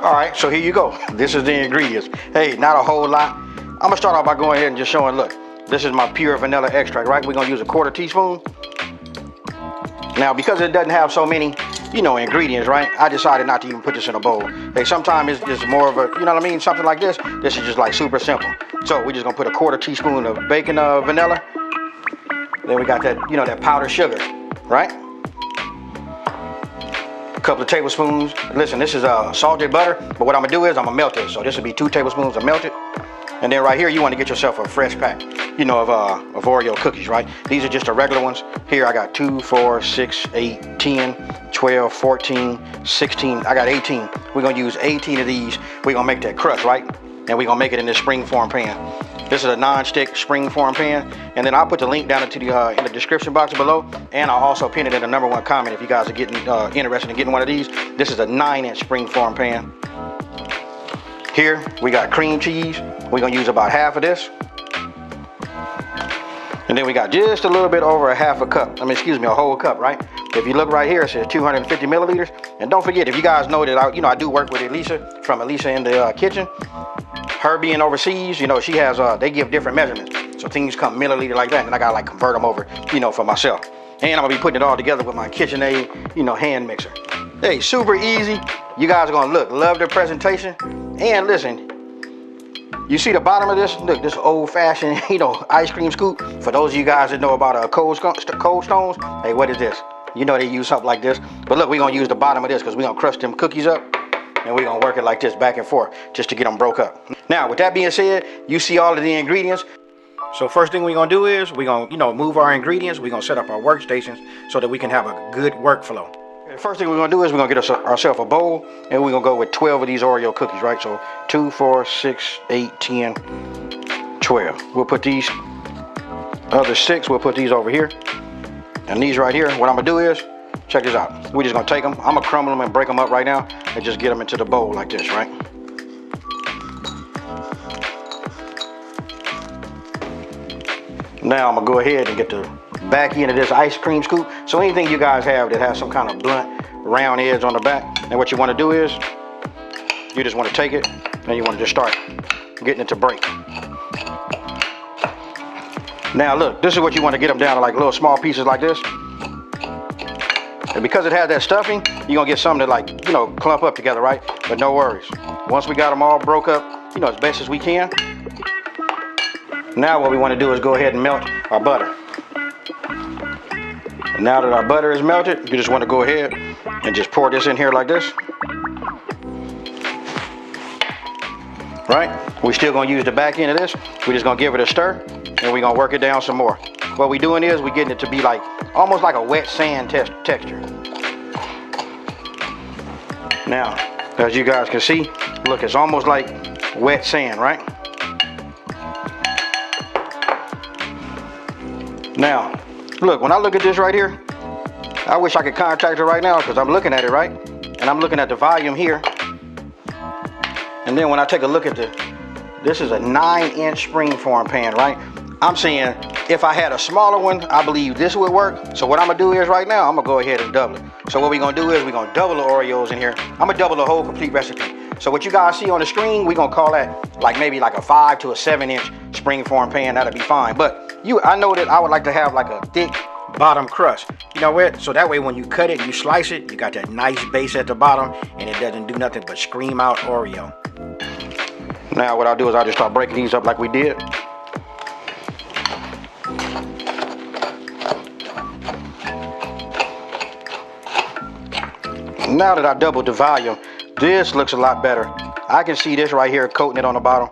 All right, so here you go. This is the ingredients. Hey, not a whole lot. I'm gonna start off by going ahead and just showing, look, this is my pure vanilla extract, right? We're gonna use a 1/4 teaspoon. Now, because it doesn't have so many, ingredients, right? I decided not to even put this in a bowl. Hey, sometimes it's just more of a, you know what I mean? Something like this. This is just like super simple. So we're just gonna put a 1/4 teaspoon of baking vanilla. Then we got that, that powdered sugar, right? A couple of tablespoons. Listen, this is salted butter, but what I'm gonna do is I'm gonna melt it. So this will be 2 tablespoons of melted. And then right here, you want to get yourself a fresh pack, of Oreo cookies, right? These are just the regular ones. Here I got 2, 4, 6, 8, 10, 12, 14, 16. I got 18. We're gonna use 18 of these. We're gonna make that crust, right? And we're gonna make it in this springform pan. This is a non-stick springform pan. And then I'll put the link down into the in the description box below. And I'll also pin it in the #1 comment if you guys are getting interested in getting one of these. This is a 9-inch springform pan. Here we got cream cheese. We're gonna use about half of this. And then we got just a little bit over a whole cup, right? If you look right here, it says 250 milliliters. And don't forget, if you guys know that I do work with Elisa from Elisa in the kitchen. Her being overseas, she has they give different measurements. So things come milliliter like that, and I gotta convert them over, for myself. And I'm gonna be putting it all together with my KitchenAid, hand mixer. Hey, super easy. You guys are gonna love the presentation. And listen, you see the bottom of this? Look, this old-fashioned, ice cream scoop. For those of you guys that know about cold stones, hey, what is this? They use something like this. But look, we're gonna use the bottom of this because we're gonna crush them cookies up. And we're gonna work it like this, back and forth, just to get them broke up. Now, with that being said, you see all of the ingredients. So first thing we're gonna do is we're gonna, move our ingredients. We're gonna set up our workstations so that we can have a good workflow. The first thing we're gonna do is we're gonna get ourselves a bowl, and we're gonna go with 12 of these Oreo cookies, right? So 2, 4, 6, 8, 10, 12. We'll put these other 6, we'll put these over here. And these right here, what I'm gonna do is, check this out. We're just gonna take them. I'm gonna crumble them and break them up right now and just get them into the bowl like this, right? Now I'm gonna go ahead and get the back end of this ice cream scoop. So anything you guys have that has some kind of blunt, round edge on the back, and what you wanna do is, you just wanna take it and you wanna just start getting it to break. Now look, this is what you wanna get them down to, like little small pieces like this. And because it has that stuffing, you're gonna get some that clump up together, right? But no worries. Once we got them all broke up, as best as we can, now what we wanna do is go ahead and melt our butter. And now that our butter is melted, you just wanna go ahead and just pour this in here like this. Right? We're still gonna use the back end of this. We're just gonna give it a stir, and we're gonna work it down some more. What we're doing is we're getting it to be almost like a wet sand texture. Now, as you guys can see, look, it's almost like wet sand, right? Now, look, when I look at this right here, I wish I could contact it right now because I'm looking at it, right? And I'm looking at the volume here. And then when I take a look at this is a 9-inch springform pan, right? I'm saying if I had a smaller one, I believe this would work. So what I'm gonna do is right now, I'm gonna go ahead and double it. So what we're gonna do is we're gonna double the Oreos in here. I'm gonna double the whole complete recipe. So what you guys see on the screen, we're gonna call that maybe a 5 to a 7-inch springform pan. That'll be fine. But I know that I would like to have a thick bottom crust. You know what? So that way when you cut it, you slice it, you got that nice base at the bottom, and it doesn't do nothing but scream out Oreo. Now what I'll do is I'll just start breaking these up like we did. Now that I doubled the volume, this looks a lot better. I can see this right here coating it on the bottom.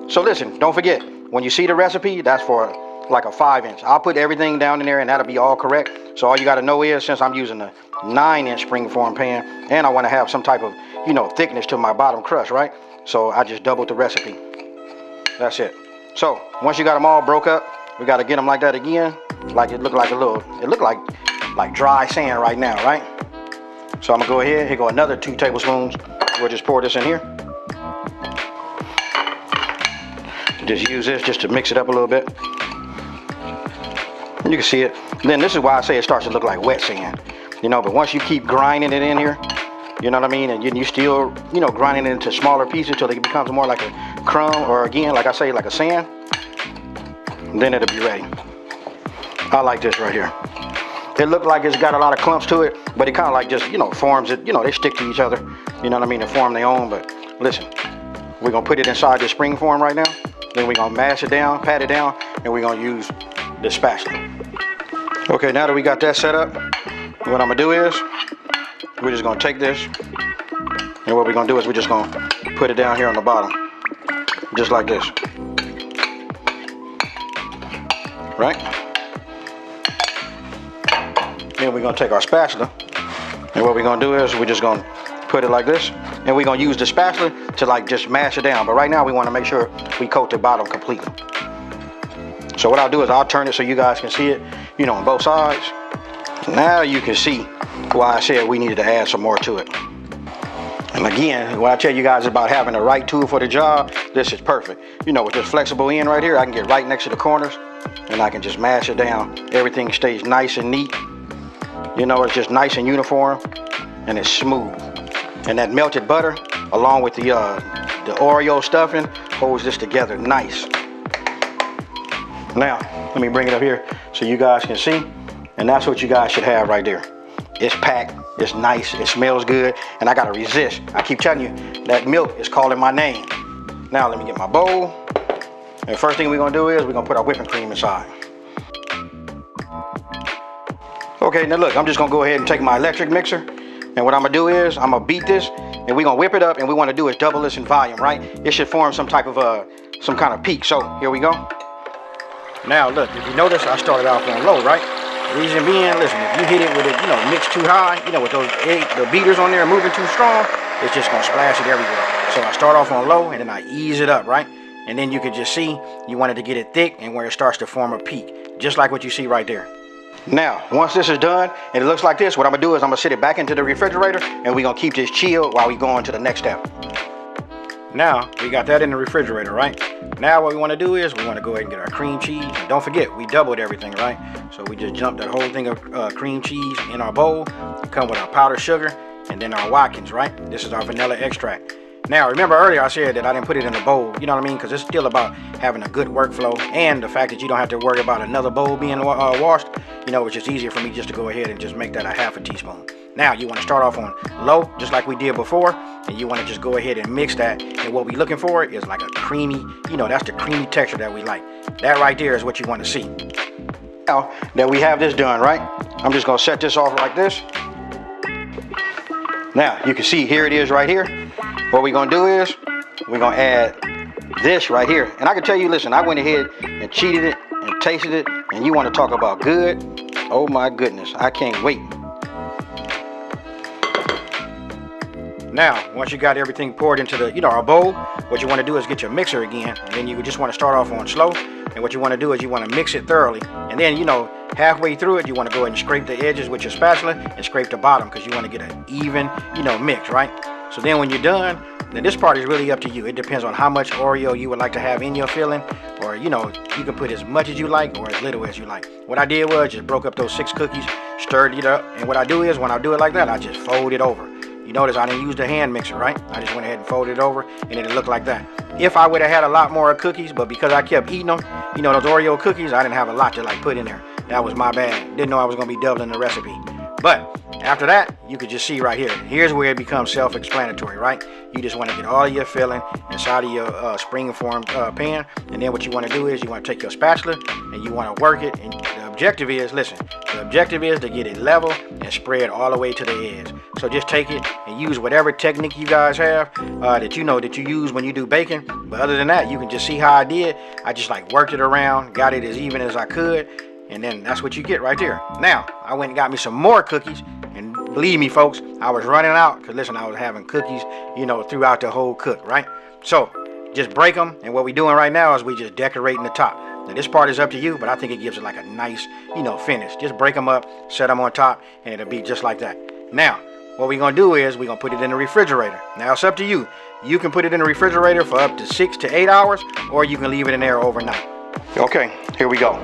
So listen, don't forget, when you see the recipe, that's for a 5-inch. I'll put everything down in there and that'll be all correct. So all you gotta know is, since I'm using a 9-inch springform pan, and I wanna have some type of, thickness to my bottom crust, right? So I just doubled the recipe. That's it. So once you got them all broke up, we gotta get them like that again. It looked like dry sand right now, right? So I'm gonna go ahead, here go another 2 tablespoons. We'll just pour this in here. Just use this just to mix it up a little bit. You can see it. And then this is why I say it starts to look like wet sand. But once you keep grinding it in here, You know what I mean? And you still, you know, grinding it into smaller pieces until it becomes more like a crumb, or again, like I say, like a sand. And then it'll be ready. I like this right here. It looked like it's got a lot of clumps to it, but it kind of like just, you know, forms it. You know, they stick to each other. You know what I mean? They form their own. But listen, we're going to put it inside the spring form right now. Then we're going to mash it down, pat it down, and we're going to use the spatula. Okay, now that we got that set up, what I'm going to do is we're just going to take this, and what we're going to do is we're just going to put it down here on the bottom, just like this. Right? Then we're going to take our spatula, and what we're going to do is we're just going to put it like this, and we're going to use the spatula to like just mash it down. But right now we want to make sure we coat the bottom completely. So what I'll do is I'll turn it so you guys can see it, you know, on both sides. Now you can see why I said we needed to add some more to it. And again, when I tell you guys about having the right tool for the job, this is perfect. You know, with this flexible end right here, I can get right next to the corners, and I can just mash it down. Everything stays nice and neat. You know, it's just nice and uniform, and it's smooth. And that melted butter, along with the Oreo stuffing, holds this together nice. Now, let me bring it up here so you guys can see. And that's what you guys should have right there. It's packed, it's nice, it smells good, and I gotta resist. I keep telling you, that milk is calling my name. Now let me get my bowl. And first thing we're gonna do is we're gonna put our whipping cream inside. Okay, now look, I'm just gonna go ahead and take my electric mixer, and what I'm gonna do is I'm gonna beat this, and we're gonna whip it up, and we wanna do is double this in volume, right? It should form some type of some kind of peak. So here we go. Now look, if you notice, I started off on low, right? Reason being, listen, if you hit it with it, you know, mixed too high, you know, with those the beaters on there moving too strong, it's just gonna splash it everywhere. So I start off on low, and then I ease it up, right? And then you can just see you wanted to get it thick, and where it starts to form a peak, just like what you see right there. Now, once this is done and it looks like this, what I'm gonna do is I'm gonna sit it back into the refrigerator, and we're gonna keep this chilled while we go on to the next step. Now, we got that in the refrigerator, right? Now what we wanna do is we wanna go ahead and get our cream cheese. And don't forget, we doubled everything, right? So we just jumped that whole thing of cream cheese in our bowl. We come with our powdered sugar, and then our Watkins, right? This is our vanilla extract. Now, remember earlier I said that I didn't put it in a bowl, you know what I mean? Because it's still about having a good workflow, and the fact that you don't have to worry about another bowl being washed, you know, it's just easier for me just to go ahead and just make that a half a teaspoon. Now, you want to start off on low, just like we did before, and you want to just go ahead and mix that, and what we're looking for is like a creamy, you know, that's the creamy texture that we like. That right there is what you want to see. Now that we have this done, right, I'm just going to set this off like this. Now, you can see here it is right here. What we're gonna do is we're gonna add this right here. And I can tell you, listen, I went ahead and cheated it and tasted it, and you want to talk about good? Oh my goodness, I can't wait. Now, once you got everything poured into the, you know, our bowl, what you want to do is get your mixer again, and then you just want to start off on slow. And what you want to do is you want to mix it thoroughly, and then, you know, halfway through it, you want to go ahead and scrape the edges with your spatula and scrape the bottom, because you want to get an even, you know, mix, right? So then when you're done, then this part is really up to you. It depends on how much Oreo you would like to have in your filling, or, you know, you can put as much as you like or as little as you like. What I did was just broke up those 6 cookies, stirred it up, and what I do is when I do it like that, I just fold it over. You notice I didn't use the hand mixer, right? I just went ahead and folded it over, and it looked like that. If I would have had a lot more cookies, but because I kept eating them, you know, those Oreo cookies, I didn't have a lot to like put in there. That was my bad. Didn't know I was gonna be doubling the recipe. But after that, you could just see right here. Here's where it becomes self-explanatory, right? You just want to get all of your filling inside of your spring form pan, and then what you want to do is you want to take your spatula and you want to work it. And the objective is, listen, the objective is to get it level and spread all the way to the edge. So just take it and use whatever technique you guys have that you know that you use when you do baking. But other than that, you can just see how I did. I just like worked it around, got it as even as I could. And then that's what you get right there. Now, I went and got me some more cookies. And believe me, folks, I was running out. Because, listen, I was having cookies, you know, throughout the whole cook, right? So, just break them. And what we're doing right now is we just decorating the top. Now, this part is up to you, but I think it gives it like a nice, you know, finish. Just break them up, set them on top, and it'll be just like that. Now, what we're going to do is we're going to put it in the refrigerator. Now, it's up to you. You can put it in the refrigerator for up to 6 to 8 hours, or you can leave it in there overnight. Okay, here we go.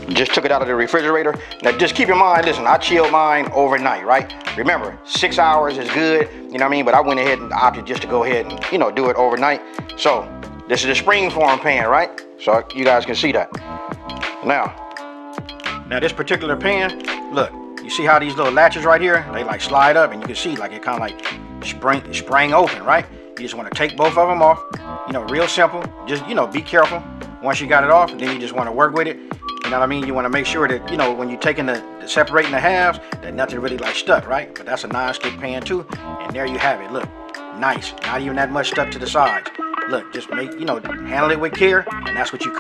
Just took it out of the refrigerator. Now just keep in mind, listen, I chilled mine overnight, right? Remember, 6 hours is good, you know what I mean? But I went ahead and opted just to go ahead and, you know, do it overnight. So this is the spring form pan, right? So you guys can see that. Now this particular pan, look, you see how these little latches right here, they like slide up, and you can see like it kind of like sprang open, right? You just want to take both of them off, you know, real simple. Just, you know, be careful. Once you got it off, then you just want to work with it. You know what I mean? You want to make sure that, you know, when you're taking separating the halves, that nothing really like stuck, right? But that's a non-stick pan too. And there you have it. Look, nice. Not even that much stuck to the sides. Look, just make, you know, handle it with care, and that's what you come